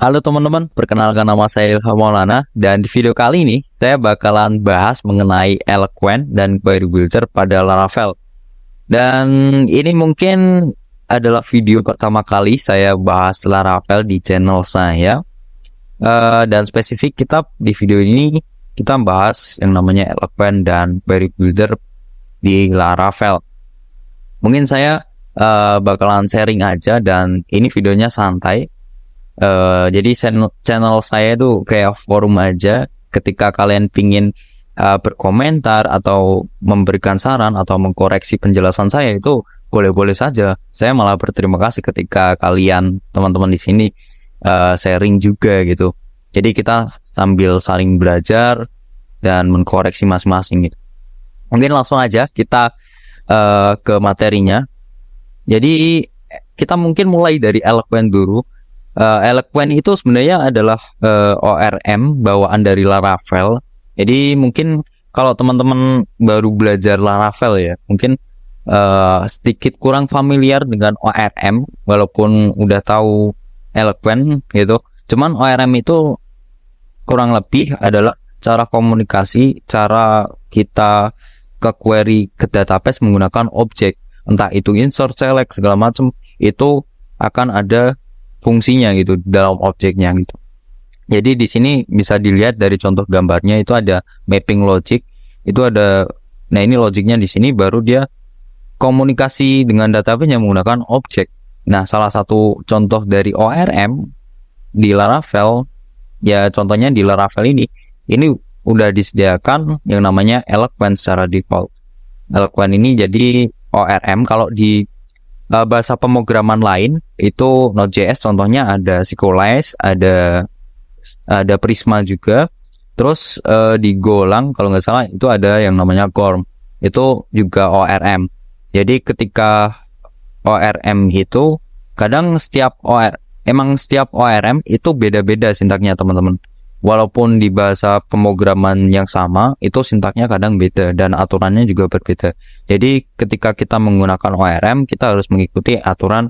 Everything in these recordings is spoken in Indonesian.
Halo teman-teman, perkenalkan nama saya Ilham Maulana dan di video kali ini saya bakalan bahas mengenai Eloquent dan Query Builder pada Laravel. Dan ini mungkin adalah video pertama kali saya bahas Laravel di channel saya. Dan spesifik kita di video ini kita bahas yang namanya Eloquent dan Query Builder di Laravel. Mungkin saya bakalan sharing aja dan ini videonya santai. Jadi channel saya itu kayak forum aja. Ketika kalian pingin berkomentar atau memberikan saran atau mengkoreksi penjelasan saya, itu boleh-boleh saja. Saya malah berterima kasih ketika kalian teman-teman di sini sharing juga gitu. Jadi kita sambil saling belajar dan mengkoreksi masing-masing gitu. Mungkin langsung aja kita ke materinya. Jadi kita mungkin mulai dari Eloquent dulu. Eloquent itu sebenarnya adalah ORM bawaan dari Laravel. Jadi mungkin kalau teman-teman baru belajar Laravel ya, mungkin sedikit kurang familiar dengan ORM walaupun udah tahu Eloquent gitu. Cuman ORM itu kurang lebih adalah cara komunikasi, cara kita ke query ke database menggunakan objek, entah itu insert, select segala macam, itu akan ada fungsinya gitu dalam objeknya gitu. Jadi di sini bisa dilihat dari contoh gambarnya itu ada mapping logic, itu ada. Nah ini logiknya di sini baru dia komunikasi dengan database yang menggunakan objek. Nah salah satu contoh dari ORM di Laravel ya, contohnya di Laravel ini udah disediakan yang namanya Eloquent secara default. Eloquent ini jadi ORM. Kalau di bahasa pemrograman lain itu Node.js contohnya ada Sycolize, ada Prisma juga. Terus di Golang kalau nggak salah itu ada yang namanya Gorm, itu juga ORM. Jadi ketika ORM itu kadang setiap ORM itu beda-beda sintaknya teman-teman. Walaupun di bahasa pemrograman yang sama, itu sintaknya kadang beda dan aturannya juga berbeda. Jadi ketika kita menggunakan ORM, kita harus mengikuti aturan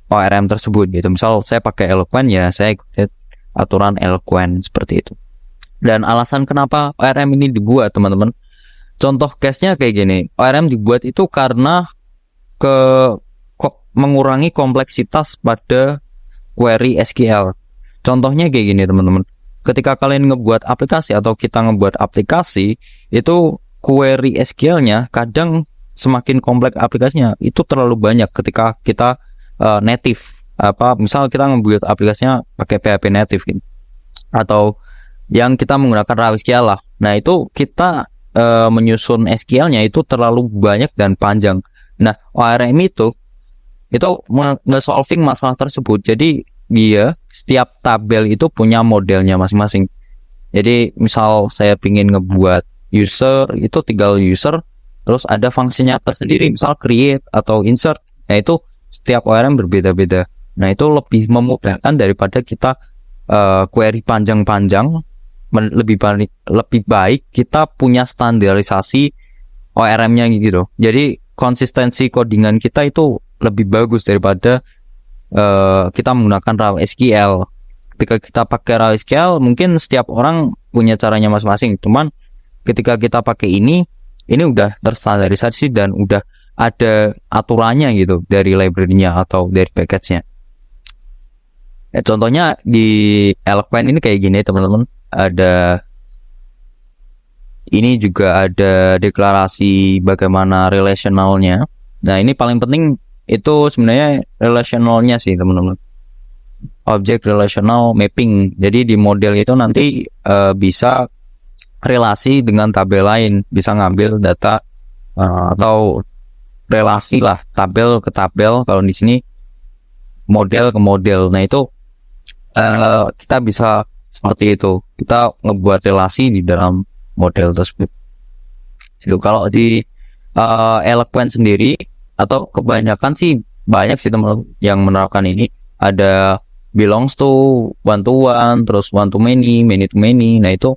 ORM tersebut gitu. Misal saya pakai Eloquent ya, saya ikuti aturan Eloquent seperti itu. Dan alasan kenapa ORM ini dibuat teman-teman, contoh case-nya kayak gini. ORM dibuat itu karena mengurangi kompleksitas pada query SQL. Contohnya kayak gini teman-teman. Ketika kalian ngebuat aplikasi atau kita ngebuat aplikasi, itu query SQL-nya kadang semakin kompleks aplikasinya. Itu terlalu banyak ketika kita native. Misal kita ngebuat aplikasinya pakai PHP native gitu. Atau yang kita menggunakan raw SQL lah. Nah, itu kita menyusun SQL-nya itu terlalu banyak dan panjang. Nah, ORM itu nge-solving masalah tersebut. Jadi dia setiap tabel itu punya modelnya masing-masing. Jadi misal saya ingin ngebuat user, itu tinggal user, terus ada fungsinya tersendiri, misal create atau insert. Nah itu setiap ORM berbeda-beda. Nah itu lebih memudahkan daripada kita query panjang-panjang. Lebih baik kita punya standarisasi ORM-nya gitu. Jadi konsistensi codingan kita itu lebih bagus daripada kita menggunakan raw SQL. Ketika kita pakai raw SQL, mungkin setiap orang punya caranya masing-masing. Cuman ketika kita pakai ini udah terstandarisasi dan udah ada aturannya gitu dari library-nya atau dari package-nya. Ya, contohnya di Eloquent ini kayak gini teman-teman. Ini juga ada deklarasi bagaimana relationalnya. Nah ini paling penting itu sebenarnya relationalnya sih teman-teman. Object relational mapping. Jadi di model itu nanti bisa relasi dengan tabel lain, bisa ngambil data atau relasi lah, tabel ke tabel. Kalau di sini model ke model. Nah itu kita bisa seperti itu. Kita ngebuat relasi di dalam model tersebut. Itu kalau di Eloquent sendiri atau kebanyakan sih banyak sih teman-teman yang menerapkan ini. Ada belongs to, one to one, terus one to many, many to many. Nah itu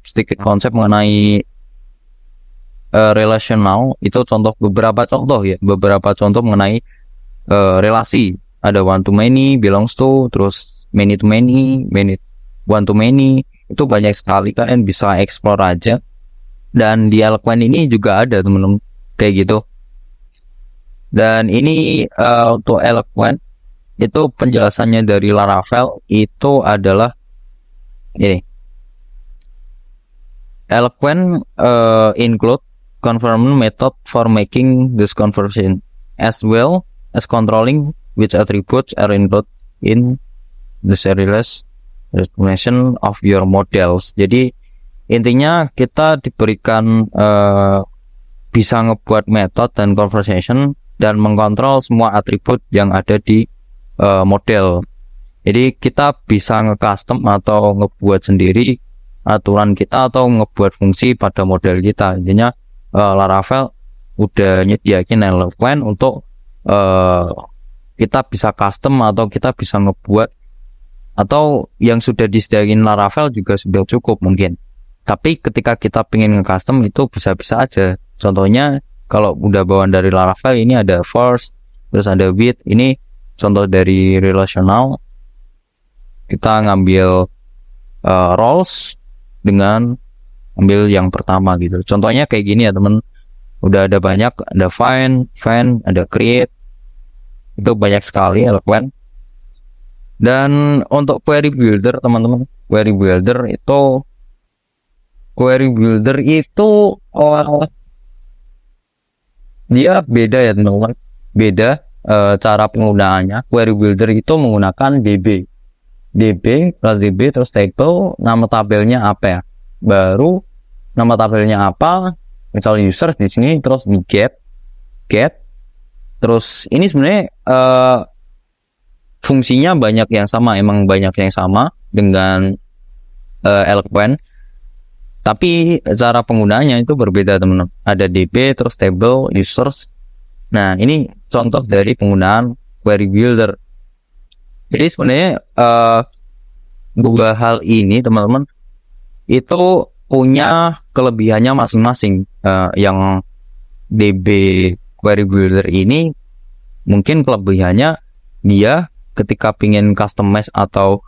sedikit konsep mengenai relational. Itu beberapa contoh mengenai relasi. ada one to many, belongs to, terus many to many, one to many. Itu banyak sekali, kalian bisa explore aja. Dan di Eloquent ini juga ada teman-teman kayak gitu. Dan ini untuk Eloquent itu penjelasannya dari Laravel itu adalah ini. Eloquent include conversion method for making this conversion, as well as controlling which attributes are included in the serialized explanation of your models. Jadi intinya kita diberikan bisa ngebuat metode dan conversation dan mengkontrol semua atribut yang ada di model. Jadi kita bisa nge-custom atau ngebuat sendiri aturan kita atau ngebuat fungsi pada model kita. Intinya Laravel udah nyediain Eloquent untuk kita bisa custom atau kita bisa ngebuat, atau yang sudah disediain Laravel juga sudah cukup mungkin. Tapi ketika kita pengen nge-custom itu bisa-bisa aja. Contohnya kalau udah bawaan dari Laravel ini ada force, terus ada with. Ini contoh dari relational. Kita ngambil roles dengan ambil yang pertama gitu. Contohnya kayak gini ya teman. Udah ada banyak, ada find, ada create. Itu banyak sekali Eloquent. Dan untuk query builder teman-teman, query builder itu dia beda ya teman-teman. Beda cara penggunaannya. Query builder itu menggunakan DB plus DB terus table, nama tabelnya apa ya? Baru nama tabelnya apa? Misal user di sini, terus di get. Terus ini sebenarnya fungsinya banyak yang sama, emang banyak yang sama dengan Eloquent. Tapi cara penggunaannya itu berbeda teman-teman. Ada DB, terus table, users. Nah ini contoh dari penggunaan query builder. Jadi sebenarnya dua hal ini teman-teman itu punya kelebihannya masing-masing. Yang DB query builder ini mungkin kelebihannya dia ketika pengen customize atau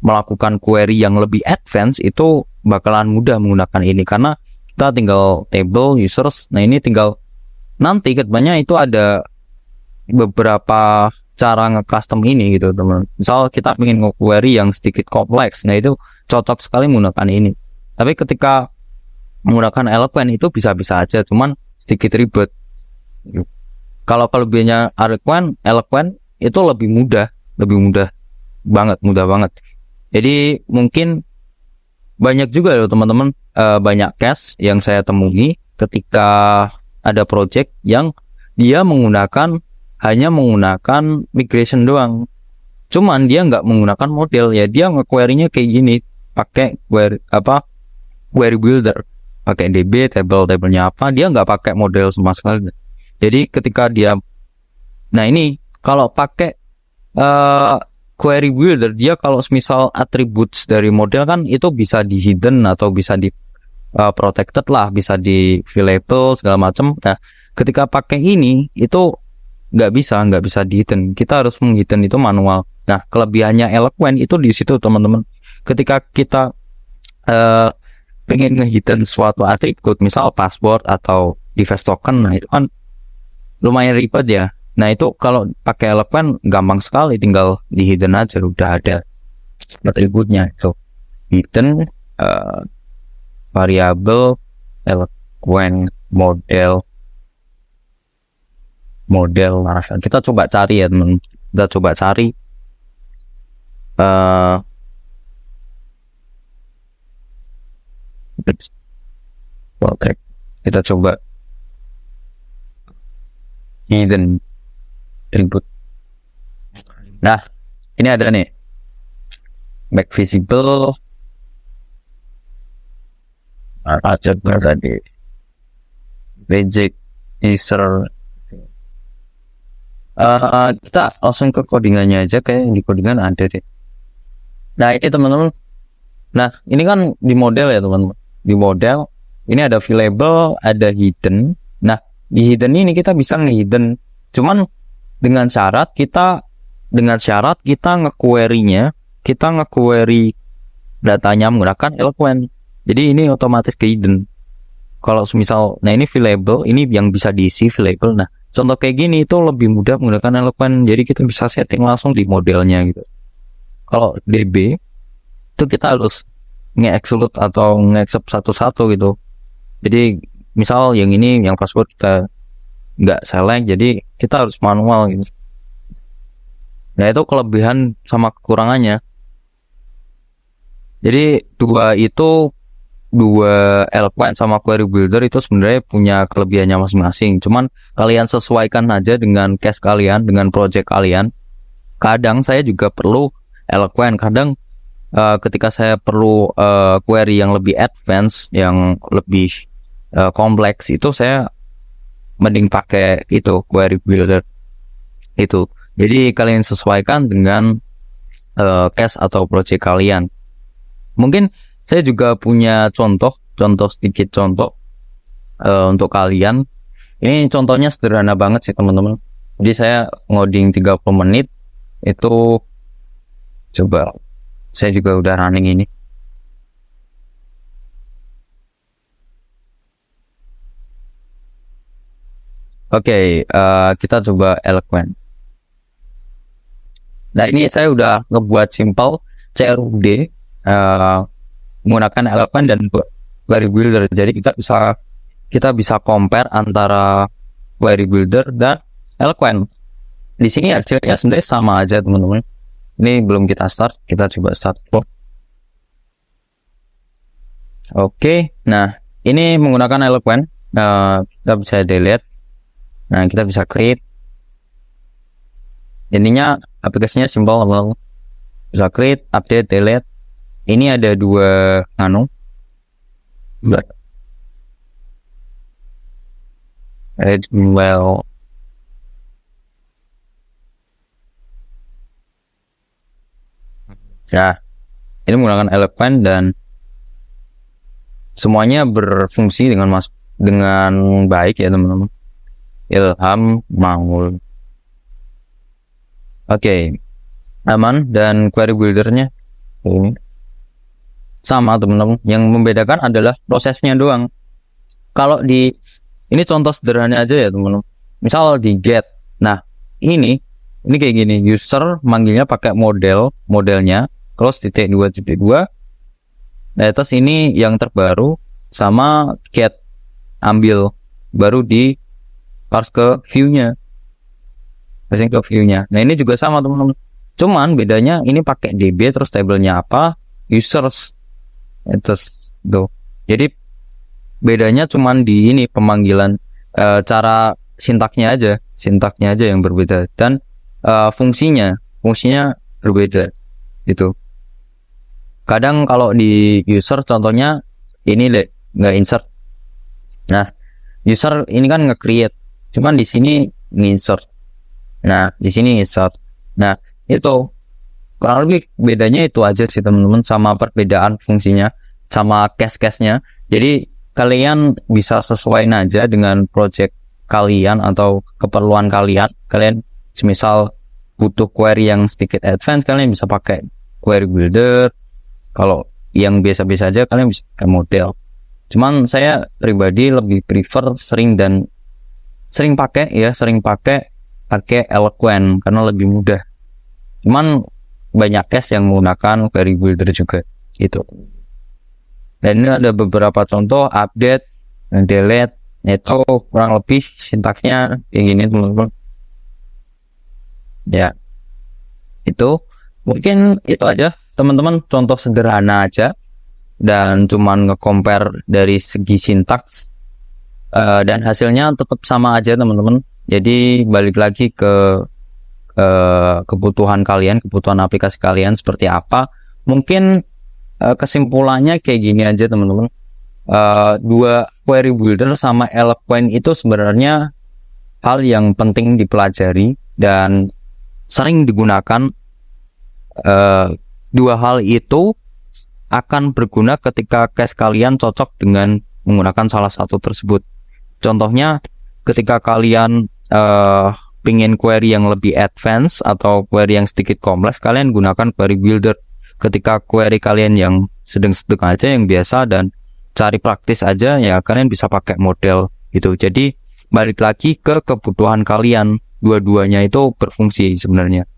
melakukan query yang lebih advance itu bakalan mudah menggunakan ini, karena kita tinggal table, users. Nah ini tinggal nanti kedepannya itu ada beberapa cara nge-custom ini gitu teman. Misal kita pengen nge-query yang sedikit kompleks, nah itu cocok sekali menggunakan ini. Tapi ketika menggunakan Eloquent itu bisa-bisa aja, cuman sedikit ribet. Kalau kelebihannya Eloquent itu lebih mudah banget. Jadi mungkin banyak juga loh teman-teman, banyak case yang saya temui ketika ada project yang dia hanya menggunakan migration doang. Cuman dia nggak menggunakan model, ya dia nge-query-nya kayak gini, pakai query builder, pakai DB, tablenya apa, dia nggak pakai model sama sekali. Jadi ketika dia, nah ini kalau pakai query builder, dia kalau misal attributes dari model kan itu bisa di hidden atau bisa di protected lah, bisa di available segala macam. Nah ketika pakai ini itu nggak bisa di hidden, kita harus menghidden itu manual. Nah kelebihannya Eloquent itu di situ teman-teman. Ketika kita pengen ngehidden suatu atribut, misal password atau device token, nah itu kan lumayan ribet ya. Nah itu kalau pakai Eloquent gampang sekali, tinggal di hidden aja, udah ada atributnya. Itu hidden variable Eloquent model Laravel. Kita coba cari ya teman, kita coba cari oke, kita coba hidden input. Nah ini ada nih back visible tadi reject user. Kita langsung ke codingannya aja, kayak di codingan ada deh. Nah ini teman-teman, nah ini kan di model ya teman-teman, di model ini ada available, ada hidden. Nah di hidden ini kita bisa nge-hidden, cuman dengan syarat kita dengan syarat kita nge-query datanya menggunakan Eloquent. Jadi ini otomatis ke hidden. Kalau misal, nah ini available, ini yang bisa diisi available. Nah, contoh kayak gini itu lebih mudah menggunakan Eloquent. Jadi kita bisa setting langsung di modelnya gitu. Kalau DB itu kita harus nge-exclude atau nge-accept satu-satu gitu. Jadi misal yang ini yang password kita nggak select, jadi kita harus manual gitu. Nah itu kelebihan sama kekurangannya. Jadi dua Eloquent sama Query Builder itu sebenarnya punya kelebihannya masing-masing. Cuman kalian sesuaikan aja dengan case kalian, dengan project kalian. Kadang saya juga perlu Eloquent, kadang ketika saya perlu query yang lebih advance, yang lebih kompleks, itu saya mending pakai itu Query Builder itu. Jadi kalian sesuaikan dengan case atau project kalian. Mungkin saya juga punya sedikit contoh untuk kalian. Ini contohnya sederhana banget sih teman-teman. Jadi saya ngoding 30 menit itu, coba saya juga udah running ini. Oke, kita coba Eloquent. Nah ini saya udah ngebuat simple CRUD menggunakan Eloquent dan Query Builder. Jadi kita bisa compare antara Query Builder dan Eloquent. Di sini hasilnya sebenarnya sama aja teman-teman. Ini belum kita start, kita coba start. Oke, nah ini menggunakan Eloquent. Kita bisa delete. Nah kita bisa create. Intinya aplikasinya simple teman-teman. Bisa create, update, delete. Ini ada dua well. Ya, ini menggunakan Eloquent dan semuanya berfungsi dengan baik ya teman-teman. Ilham Maul. Oke, aman. Dan Query Buildernya ini sama teman-teman. Yang membedakan adalah prosesnya doang. Kalau ini contoh sederhana aja ya teman-teman. Misal di get. Nah, ini kayak gini. User manggilnya pakai modelnya close titik 2.2. Nah, terus ini yang terbaru sama get ambil baru di parse ke view-nya. Nah, ini juga sama teman-teman. Cuman bedanya ini pakai DB terus tabelnya apa? Users. Terus tuh. Jadi bedanya cuman di ini pemanggilan, cara sintaknya aja yang berbeda, dan fungsinya berbeda gitu. Kadang kalau di user contohnya ini nggak insert. Nah, user ini kan nge-create, cuman di sini nge-insert. Nah, di sini insert. Nah, itu kurang lebih bedanya itu aja sih teman-teman, sama perbedaan fungsinya, sama case-case-nya. Jadi kalian bisa sesuaiin aja dengan project kalian atau keperluan kalian. Kalian semisal butuh query yang sedikit advance, kalian bisa pakai Query Builder. Kalau yang biasa-biasa aja, kalian bisa pakai model. Cuman saya pribadi lebih prefer sering pakai Eloquent karena lebih mudah. Cuman banyak case yang menggunakan Query Builder juga gitu. Dan ini ada beberapa contoh update dan delete, itu kurang lebih sintaksnya kayak gini teman-teman. Ya, itu mungkin itu aja teman-teman, contoh sederhana aja dan cuman nge-compare dari segi sintaks, dan hasilnya tetap sama aja teman-teman. Jadi balik lagi ke kebutuhan kalian, kebutuhan aplikasi kalian seperti apa. Mungkin kesimpulannya kayak gini aja teman-teman. Dua Query Builder sama Eloquent itu sebenarnya hal yang penting dipelajari dan sering digunakan. Dua hal itu akan berguna ketika case kalian cocok dengan menggunakan salah satu tersebut. Contohnya ketika kalian pingin query yang lebih advance atau query yang sedikit kompleks, kalian gunakan query builder. Ketika query kalian yang sedang-sedang aja, yang biasa dan cari praktis aja, ya kalian bisa pakai model gitu. Jadi balik lagi ke kebutuhan kalian, dua-duanya itu berfungsi sebenarnya.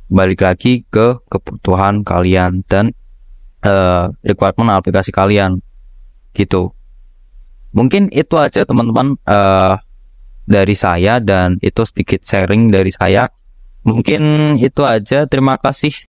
Balik lagi ke kebutuhan kalian dan requirement aplikasi kalian gitu. Mungkin itu aja teman-teman dari saya, dan itu sedikit sharing dari saya. Mungkin itu aja. Terima kasih